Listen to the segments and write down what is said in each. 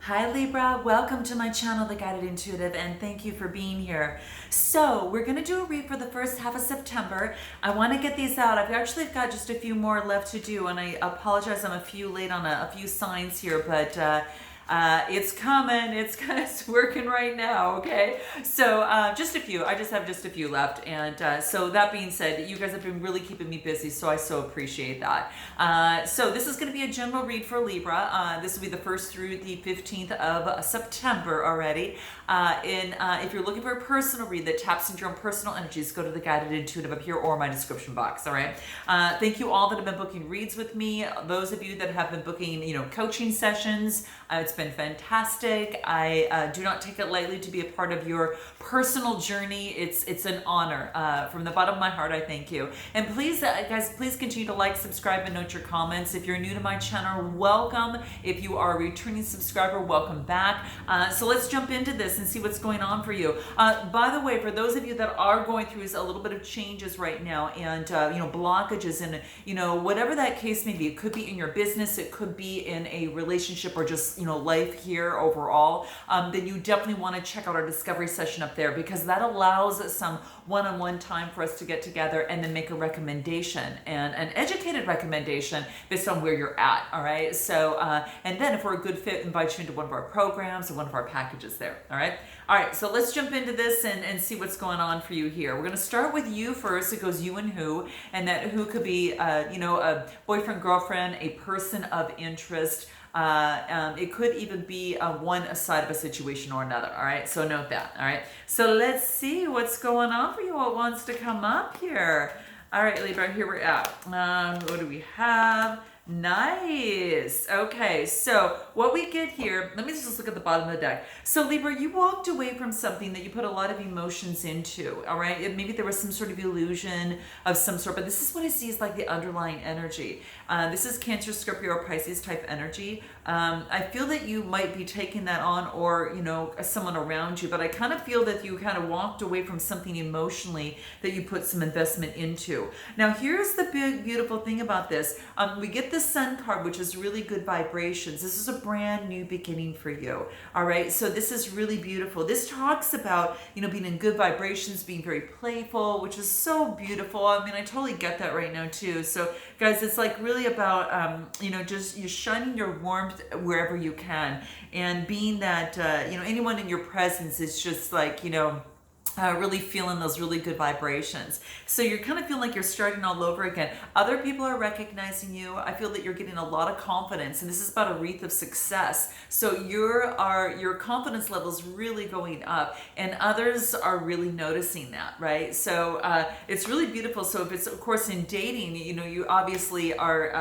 Hi Libra, welcome to my channel, The Guided Intuitive, and thank you for being here. So we're going to do a read for the first half of September. I want to get these out. I've actually got just a few more left to do, and I apologize I'm a few late on a few signs here, but it's coming. It's working right now, okay? So just a few. I just have just a few left. And so that being said, you guys have been really keeping me busy, so I so appreciate that. So this is going to be a general read for Libra. This will be the 1st through the 15th of September already. If you're looking for a personal read that taps into your own personal energies, go to the Guided Intuitive up here or my description box, all right? Thank you all that have been booking reads with me. Those of you that have been booking, coaching sessions, it's been fantastic. I do not take it lightly to be a part of your personal journey. It's an honor. From the bottom of my heart, I thank you. And please, guys, please continue to like, subscribe, and note your comments. If you're new to my channel, welcome. If you are a returning subscriber, welcome back. So let's jump into this and see what's going on for you. By the way, for those of you that are going through a little bit of changes right now and blockages and whatever that case may be, it could be in your business, it could be in a relationship or just life here overall, then you definitely want to check out our discovery session up there, because that allows some one-on-one time for us to get together and then make a recommendation, and an educated recommendation based on where you're at. All right, so and then if we're a good fit, invite you into one of our programs or one of our packages there. All right, so let's jump into this and see what's going on for you here. We're going to start with you first. It goes you and who, and that who could be a boyfriend, girlfriend, a person of interest. It could even be one side of a situation or another. All right, so note that. All right, so let's see what's going on for you. What wants to come up here? All right, Libra, here we're at. What do we have? Nice. Okay, so what we get here, let me just look at the bottom of the deck. So Libra, you walked away from something that you put a lot of emotions into, all right? Maybe there was some sort of illusion of some sort, but this is what I see as like the underlying energy. This is Cancer, Scorpio, or Pisces type energy. I feel that you might be taking that on, or someone around you, but I kind of feel that you kind of walked away from something emotionally that you put some investment into. Now here's the big beautiful thing about this. We get the Sun card, which is really good vibrations. This is a brand new beginning for you. All right, so this is really beautiful. This talks about being in good vibrations, being very playful, which is so beautiful. I mean, I totally get that right now too. So guys, it's like really about just you shining your warmth wherever you can, and being that anyone in your presence is just like really feeling those really good vibrations. So you're kind of feeling like you're starting all over again. Other people are recognizing you. I feel that you're getting a lot of confidence, and this is about a wreath of success. So your confidence level is really going up, and others are really noticing that, right? So it's really beautiful. So if it's of course in dating, you obviously are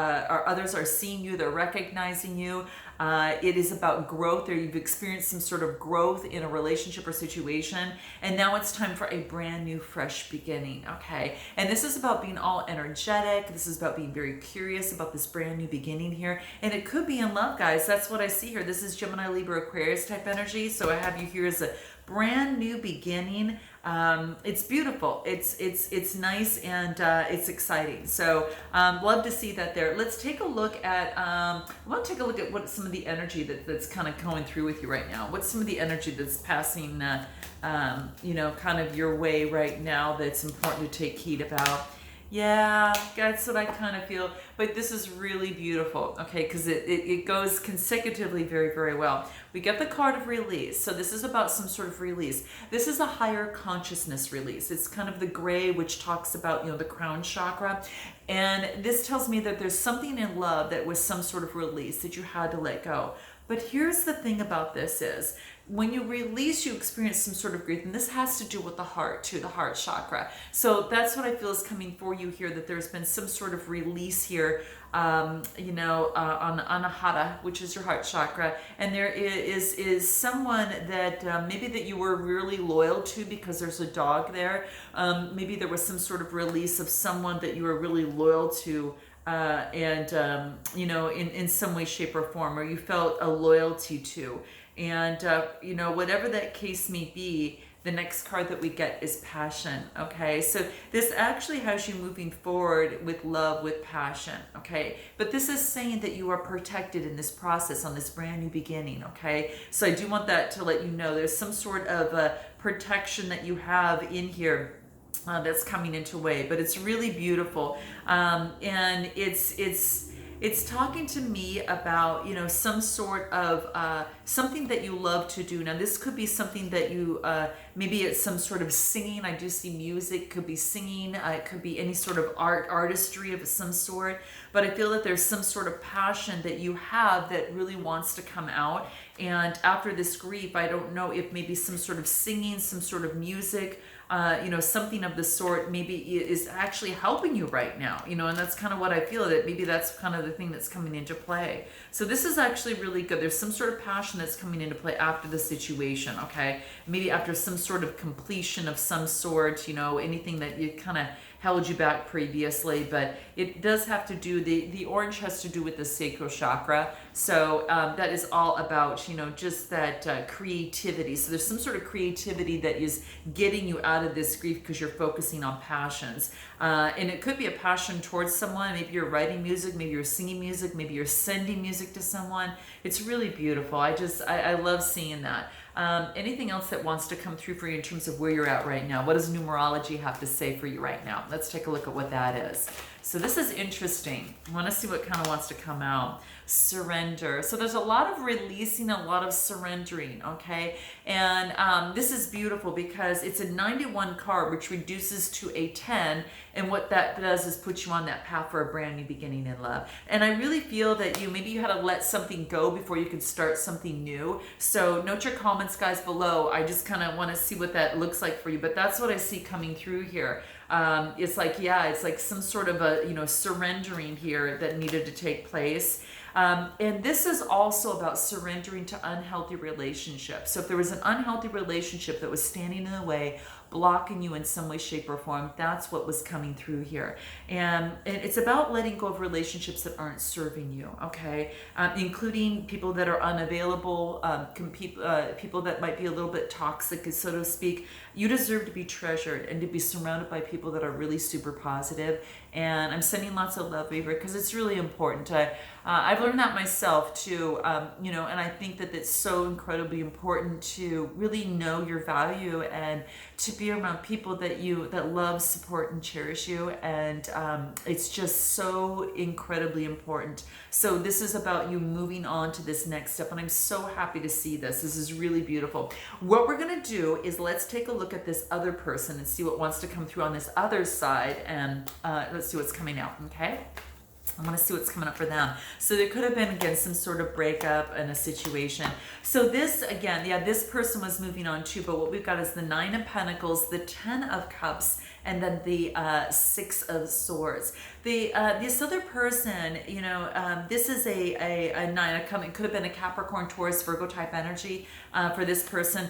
others are seeing you, they're recognizing you. It is about growth, or you've experienced some sort of growth in a relationship or situation, and now it's time for a brand new fresh beginning. Okay, and this is about being all energetic. This is about being very curious about this brand new beginning here, and it could be in love, guys. That's what I see here. This is Gemini, Libra, Aquarius type energy, so I have you here as a brand new beginning. It's beautiful, it's nice, and it's exciting. So love to see that there. Let's take a look at I want to take a look at what some of the energy that's kind of going through with you right now. What's some of the energy that's passing kind of your way right now that's important to take heed about? Yeah, that's what I kind of feel. But this is really beautiful, okay, because it goes consecutively very, very well. We get the card of release. So this is about some sort of release. This is a higher consciousness release. It's kind of the gray, which talks about, the crown chakra. And this tells me that there's something in love that was some sort of release that you had to let go. But here's the thing about this is, when you release, you experience some sort of grief, and this has to do with the heart too, the heart chakra. So that's what I feel is coming for you here, that there's been some sort of release here, on Anahata, which is your heart chakra, and there is someone that maybe that you were really loyal to, because there's a dog there. Maybe there was some sort of release of someone that you were really loyal to, in some way, shape, or form, or you felt a loyalty to. And whatever that case may be, the next card that we get is passion. Okay, so this actually has you moving forward with love, with passion. Okay, but this is saying that you are protected in this process on this brand new beginning. Okay, so I do want that to let you know there's some sort of protection that you have in here that's coming into way, but it's really beautiful, and it's talking to me about, you know, some sort of something that you love to do. Now this could be something that you maybe it's some sort of singing. I do see music, could be singing, it could be any sort of artistry of some sort, but I feel that there's some sort of passion that you have that really wants to come out. And after this grief, I don't know if maybe some sort of singing, some sort of music, you know, something of the sort maybe is actually helping you right now, you know, and that's kind of what I feel, that maybe that's kind of the thing that's coming into play. So this is actually really good. There's some sort of passion that's coming into play after the situation, okay? Maybe after some sort of completion of some sort, you know, anything that you kind of held you back previously, but it does have to do, the orange has to do with the sacral chakra. So that is all about, you know, just that creativity. So there's some sort of creativity that is getting you out of this grief because you're focusing on passions. And it could be a passion towards someone. Maybe you're writing music, maybe you're singing music, maybe you're sending music to someone. It's really beautiful. I love seeing that. Anything else that wants to come through for you in terms of where you're at right now? What does numerology have to say for you right now? Let's take a look at what that is. So this is interesting. I want to see what kind of wants to come out. Surrender. So there's a lot of releasing, a lot of surrendering, okay? And this is beautiful because it's a 91 card, which reduces to a 10. And what that does is put you on that path for a brand new beginning in love. And I really feel that maybe you had to let something go before you could start something new. So note your comments, guys, below. I just kind of want to see what that looks like for you. But that's what I see coming through here. It's like, yeah, it's like some sort of a, you know, surrendering here that needed to take place. And this is also about surrendering to unhealthy relationships. So if there was an unhealthy relationship that was standing in the way, blocking you in some way, shape, or form, that's what was coming through here. And it's about letting go of relationships that aren't serving you, okay? Including people that are unavailable, people that might be a little bit toxic, so to speak. You deserve to be treasured and to be surrounded by people that are really super positive. And I'm sending lots of love over because it's really important. I've learned that myself too, you know, and I think that it's so incredibly important to really know your value and to be around people that love, support, and cherish you. And it's just so incredibly important. So this is about you moving on to this next step, and I'm so happy to see this. This is really beautiful. What we're gonna do is let's take a look at this other person and see what wants to come through on this other side, and let's see what's coming out, okay? I want to see what's coming up for them. So there could have been, again, some sort of breakup in a situation. So this, again, yeah, this person was moving on too, but what we've got is the 9 of Pentacles, the 10 of Cups, and then the 6 of Swords. This other person, you know, this is a 9. It could have been a Capricorn, Taurus, Virgo type energy for this person.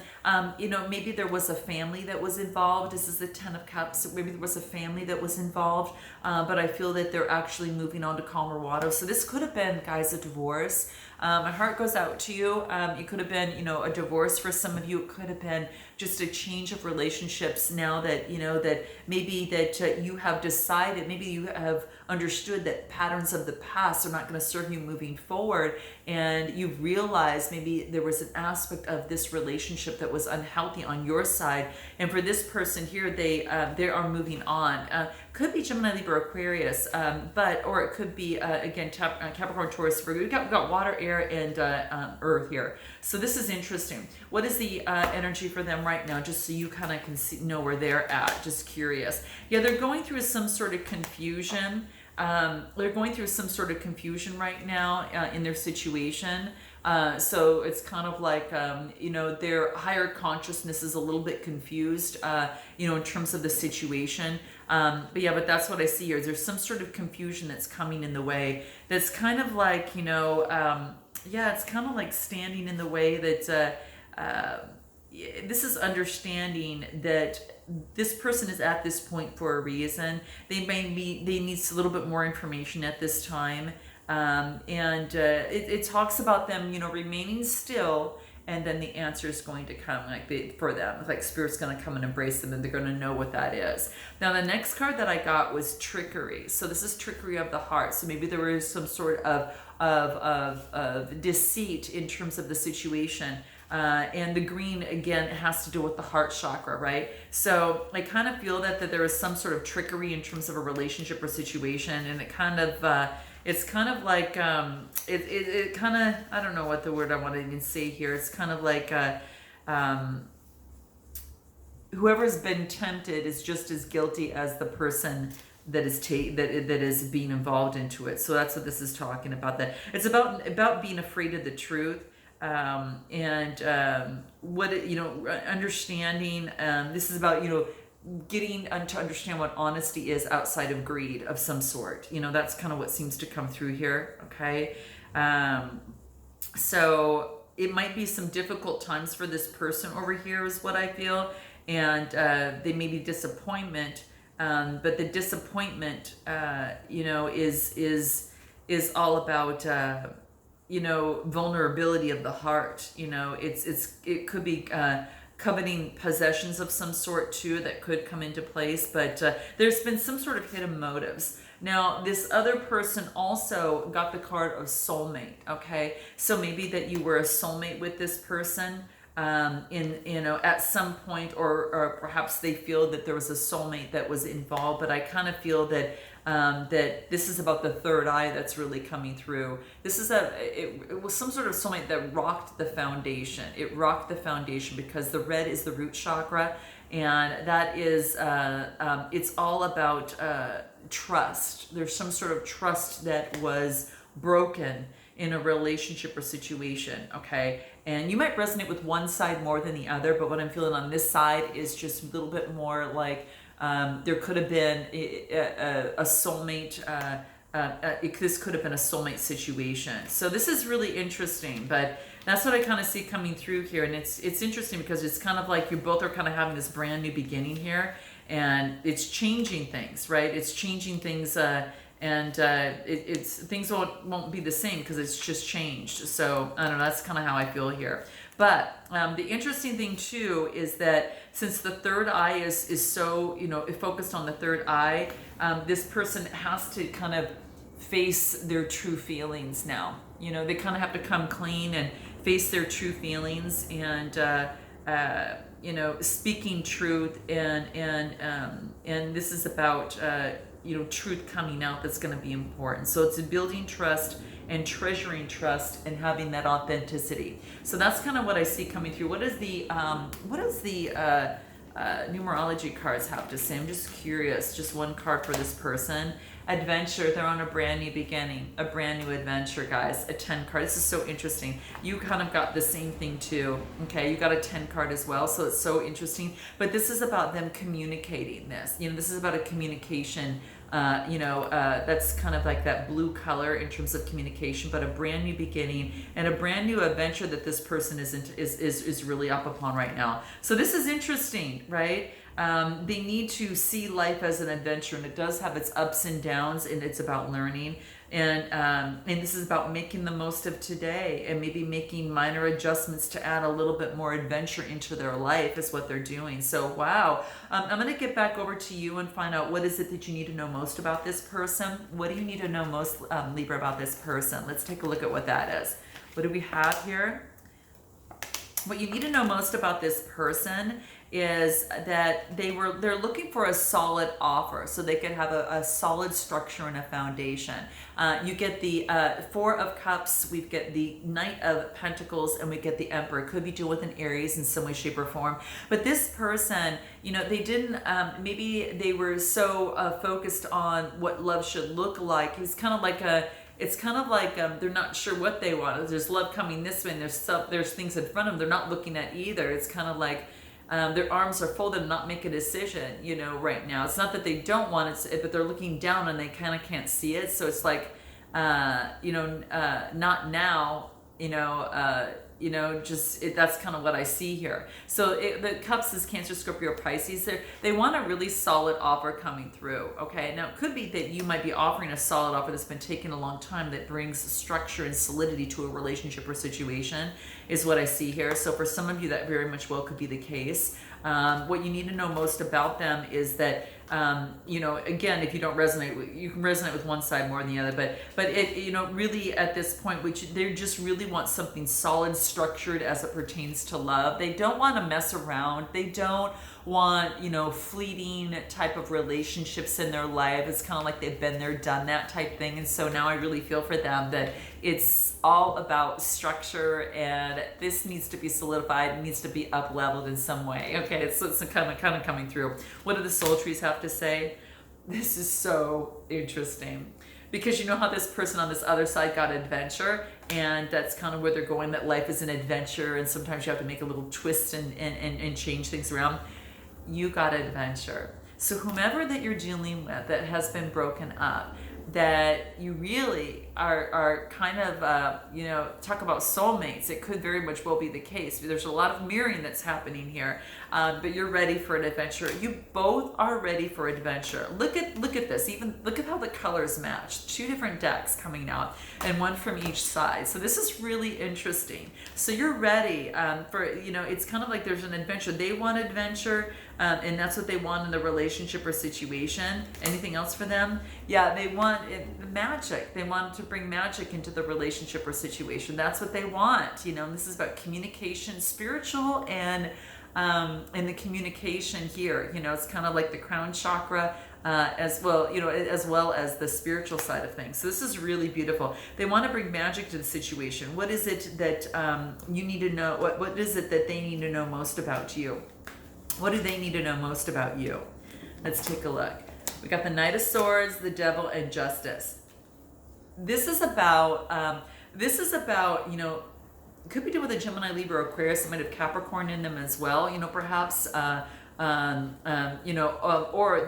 You know, maybe there was a family that was involved. This is the 10 of Cups. Maybe there was a family that was involved, but I feel that they're actually moving on to calmer water. So this could have been, guys, a divorce. My heart goes out to you. It could have been, you know, a divorce for some of you. It could have been just a change of relationships now that, you know, that maybe that you have decided, maybe you have understood that patterns of the past are not going to serve you moving forward, and you've realized maybe there was an aspect of this relationship that was unhealthy on your side, and for this person here, they are moving on. Could be Gemini, Libra, Aquarius, or it could be again Capricorn, Taurus, Virgo. We've got water, air, and earth here. So this is interesting. What is the energy for them right now? Just so you kind of can know where they're at. Just curious. Yeah, they're going through some sort of confusion. They're going through some sort of confusion right now in their situation. So it's kind of like, you know, their higher consciousness is a little bit confused, you know, in terms of the situation. But yeah, but that's what I see here. There's some sort of confusion that's coming in the way. That's kind of like, you know, yeah, it's kind of like standing in the way that, this is understanding that this person is at this point for a reason. They need a little bit more information at this time. It talks about them, you know, remaining still and then the answer is going to come for them. Like spirit's going to come and embrace them, and they're going to know what that is. Now the next card that I got was trickery. So this is trickery of the heart. So maybe there was some sort of deceit in terms of the situation. And the green, again, has to do with the heart chakra, right? So I kind of feel that there is some sort of trickery in terms of a relationship or situation, and it's kind of like, it kind of, I don't know what the word I want to even say here. It's kind of like, whoever's been tempted is just as guilty as the person that is being involved into it. So that's what this is talking about. That it's about being afraid of the truth. Understanding, this is about, getting to understand what honesty is outside of greed of some sort. That's kind of what seems to come through here. Okay. So it might be some difficult times for this person over here is what I feel. And, they may be disappointment. But the disappointment, is all about, vulnerability of the heart. It could be coveting possessions of some sort too that could come into place, but there's been some sort of hidden motives. Now this other person also got the card of soulmate. Okay, so maybe that you were a soulmate with this person at some point, or perhaps they feel that there was a soulmate that was involved. But I kind of feel that that this is about the third eye that's really coming through. This is it was some sort of soulmate that rocked the foundation. It rocked the foundation because the red is the root chakra, and that is it's all about trust. There's some sort of trust that was broken in a relationship or situation. Okay, and you might resonate with one side more than the other, but what I'm feeling on this side is just a little bit more like there could have been a soulmate. This could have been a soulmate situation. So this is really interesting, but that's what I kind of see coming through here. And it's interesting because it's kind of like you both are kind of having this brand new beginning here, and it's changing things, right? It's changing things, it's things won't be the same because it's just changed. So I don't know, that's kind of how I feel here. But the interesting thing too is that since the third eye is so focused on the third eye, this person has to kind of face their true feelings now. They kind of have to come clean and face their true feelings, and speaking truth, and this is about truth coming out. That's going to be important. So it's building trust and treasuring trust and having that authenticity. So that's kind of what I see coming through. What does the numerology cards have to say? I'm just curious. Just one card for this person. Adventure. They're on a brand new beginning, a brand new adventure, guys. A 10 card. This is so interesting. You kind of got the same thing too. Okay, you got a 10 card as well. So it's so interesting. But this is about them communicating this. This is about a communication. That's kind of like that blue color in terms of communication, but a brand new beginning and a brand new adventure that this person is really up upon right now. So this is interesting, right? They need to see life as an adventure, and it does have its ups and downs, and it's about learning. And this is about making the most of today and maybe making minor adjustments to add a little bit more adventure into their life is what they're doing. So, wow. I'm going to get back over to you and find out what is it that you need to know most about this person. What do you need to know most, Libra, about this person? Let's take a look at what that is. What do we have here? What you need to know most about this person is that they're looking for a solid offer so they can have a solid structure and a foundation. You get the Four of Cups, we get the Knight of Pentacles, and we get the Emperor. It could be dealing with an Aries in some way, shape, or form. But this person, they didn't, maybe they were so focused on what love should look like. It's kind of like they're not sure what they want. There's love coming this way, and there's things in front of them they're not looking at either. It's kind of like their arms are folded and not make a decision, right now. It's not that they don't want it, but they're looking down and they kind of can't see it. So it's like, not now, that's kind of what I see here. So the Cups is Cancer, Scorpio, Pisces. They want a really solid offer coming through. Okay, now it could be that you might be offering a solid offer that's been taking a long time, that brings structure and solidity to a relationship or situation, is what I see here. So for some of you, that very much well could be the case. What you need to know most about them is that, again, if you don't resonate, you can resonate with one side more than the other, but it, really at this point, which they just really want something solid, structured as it pertains to love. They don't want to mess around. They don't want, fleeting type of relationships in their life. It's kind of like they've been there, done that type thing. And so now I really feel for them that it's all about structure, and this needs to be solidified, needs to be up leveled in some way. Okay, so it's kind of coming through. What do the soul trees have to say? This is so interesting, because you know how this person on this other side got adventure, and that's kind of where they're going, that life is an adventure, and sometimes you have to make a little twist and change things around. You got adventure. So whomever that you're dealing with that has been broken up, that you really are kind of, talk about soulmates. It could very much well be the case. There's a lot of mirroring that's happening here, but you're ready for an adventure. You both are ready for adventure. Look at this. Even look at how the colors match. 2 different decks coming out, and one from each side. So this is really interesting. So you're ready for, it's kind of like there's an adventure. They want adventure, and that's what they want in the relationship or situation. Anything else for them? Yeah, they want magic. They want to bring magic into the relationship or situation. That's what they want. This is about communication, spiritual, and the communication here. It's kind of like the crown chakra, as well, as well as the spiritual side of things. So this is really beautiful. They want to bring magic to the situation. What is it that you need to know? What is it that they need to know most about you? What do they need to know most about you? Let's take a look. We got the Knight of Swords, the Devil, and Justice. This is about, could be dealing with a Gemini, Libra, Aquarius. Some might have Capricorn in them as well, perhaps, or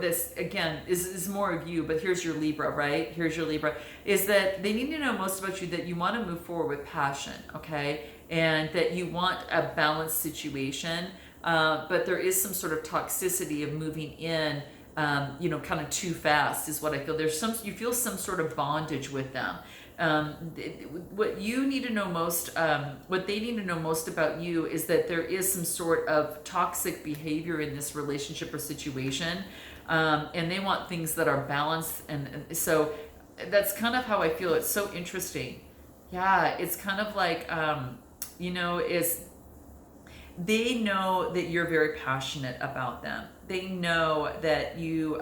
this, again, is more of you, but here's your Libra, right? Here's your Libra, is that they need to know most about you, that you want to move forward with passion, okay? And that you want a balanced situation, but there is some sort of toxicity of moving in, kind of too fast is what I feel. You feel some sort of bondage with them. What you need to know most, what they need to know most about you is that there is some sort of toxic behavior in this relationship or situation, and they want things that are balanced, and so that's kind of how I feel. It's so interesting. Yeah, it's kind of like, they know that you're very passionate about them. They know that you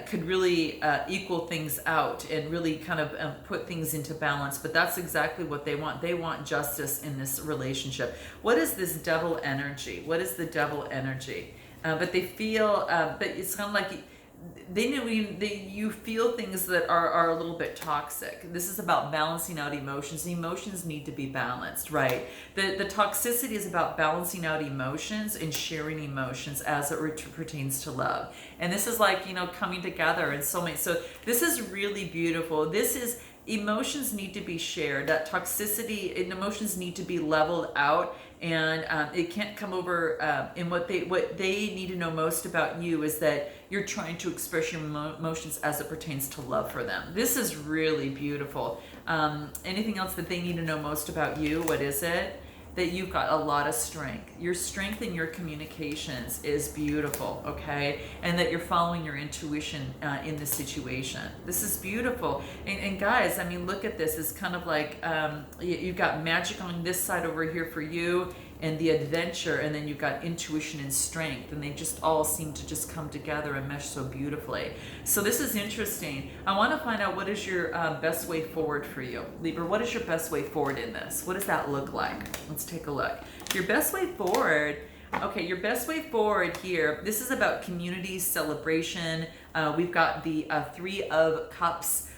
could really equal things out and really kind of put things into balance. But that's exactly what they want. They want justice in this relationship. What is this devil energy? What is the devil energy? But they feel, but it's kind of like you feel things that are a little bit toxic. This is about balancing out emotions. The emotions need to be balanced, right? The toxicity is about balancing out emotions and sharing emotions as it pertains to love. And this is like, coming together and soulmates. So this is really beautiful. This is, emotions need to be shared. That toxicity and emotions need to be leveled out, and it can't come over. And what they need to know most about you is that you're trying to express your emotions as it pertains to love for them. This is really beautiful. Anything else that they need to know most about you? What is it? That you've got a lot of strength. Your strength in your communications is beautiful, okay? And that you're following your intuition in this situation. This is beautiful. And guys, I mean, look at this. It's kind of like you've got magic on this side over here for you, and the adventure, and then you've got intuition and strength, and they just all seem to just come together and mesh so beautifully. So this is interesting. I want to find out, what is your best way forward for you? Libra, what is your best way forward in this? What does that look like? Let's take a look. Your best way forward, okay, your best way forward here, this is about community celebration. We've got the 3 of Cups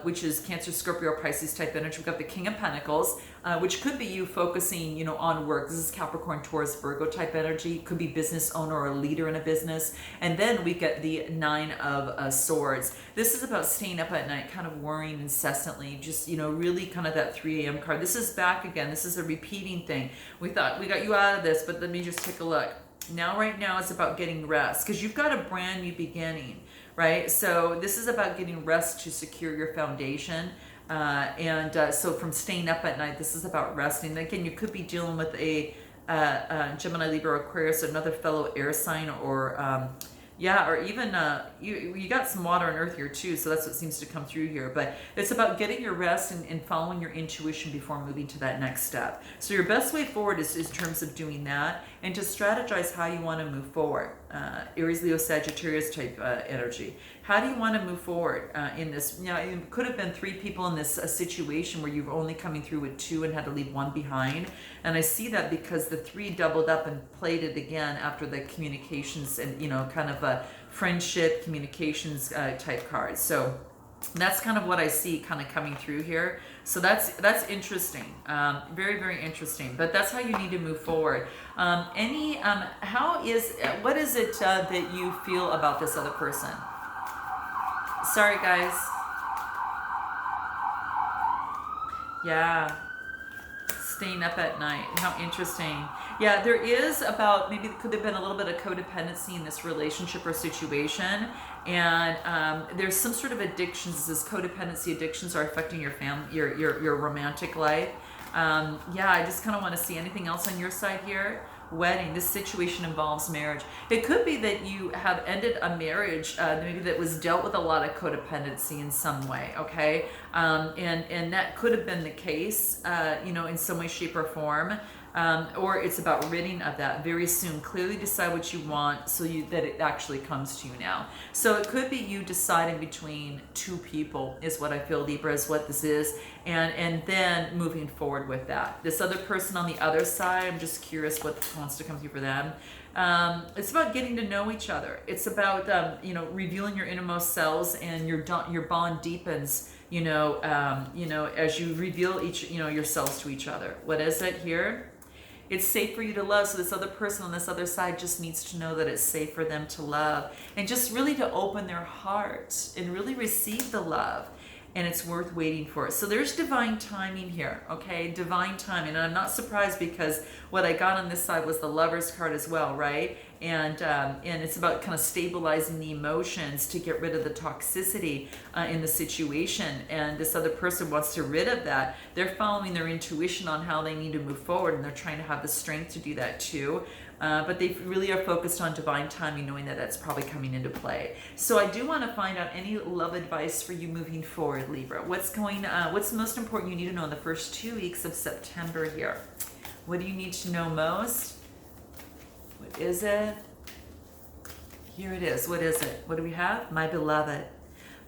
which is Cancer, Scorpio, Pisces type energy. We've got the King of Pentacles, which could be you focusing, you know, on work. This is Capricorn, Taurus, Virgo type energy. Could be business owner or a leader in a business. And then we get the Nine of Swords. This is about staying up at night, kind of worrying incessantly, just, you know, really kind of that 3 a.m. card. This is back again. This is a repeating thing. We thought we got you out of this, but let me just take a look. Now, right now, it's about getting rest because you've got a brand new beginning, right? So this is about getting rest to secure your foundation. So from staying up at night, this is about resting. Again, you could be dealing with a Gemini, Libra, Aquarius, another fellow air sign, or or even you got some water and earth here too, so that's what seems to come through here. But it's about getting your rest and following your intuition before moving to that next step. So your best way forward is in terms of doing that, and to strategize how you want to move forward. Aries, Leo, Sagittarius type energy. How do you want to move forward in this? You know, it could have been 3 people in this situation where you were only coming through with 2 and had to leave 1 behind. And I see that because the 3 doubled up and played it again after the communications and, you know, kind of a friendship communications type card. So that's kind of what I see kind of coming through here. So that's interesting, very, very interesting. But that's how you need to move forward. What is it that you feel about this other person? Sorry, guys. Yeah. Staying up at night. How interesting. Yeah, there is about, maybe there could have been a little bit of codependency in this relationship or situation. And there's some sort of addictions. This codependency addictions are affecting your family, your romantic life. I just kind of want to see anything else on your side here. Wedding. This situation involves marriage. It could be that you have ended a marriage maybe that was dealt with a lot of codependency in some way, okay? And that could have been the case, in some way, shape, or form. Or it's about ridding of that very soon. Clearly decide what you want so that it actually comes to you now. So it could be you deciding between 2 people is what I feel, Libra, is what this is. And then moving forward with that. This other person on the other side, I'm just curious what wants to come through for them. It's about getting to know each other. It's about, revealing your innermost selves, and your bond deepens, as you reveal yourselves to each other. What is it here? It's safe for you to love. So this other person on this other side just needs to know that it's safe for them to love, and just really to open their heart and really receive the love. And it's worth waiting for. So there's divine timing here, okay? Divine timing. And I'm not surprised because what I got on this side was the Lover's card as well, right? And it's about kind of stabilizing the emotions to get rid of the toxicity in the situation. And this other person wants to rid of that. They're following their intuition on how they need to move forward, and they're trying to have the strength to do that too. But they really are focused on divine timing, knowing that that's probably coming into play. So I do want to find out any love advice for you moving forward, Libra. What's the most important you need to know in the first 2 weeks of September here? What do you need to know most? What is it? Here it is. What is it? What do we have? My beloved.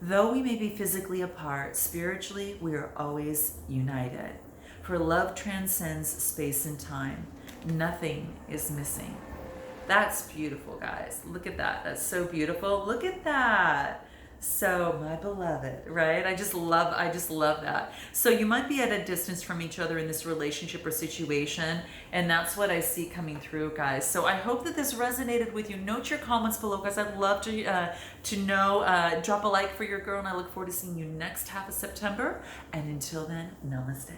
Though we may be physically apart, spiritually we are always united. For love transcends space and time. Nothing is missing. That's beautiful, guys. Look at that. That's so beautiful. Look at that. So, my beloved, right? I just love that. So you might be at a distance from each other in this relationship or situation, and that's what I see coming through, guys. So I hope that this resonated with you. Note your comments below, guys. I'd love to know. Drop a like for your girl, and I look forward to seeing you next half of September. And until then, namaste.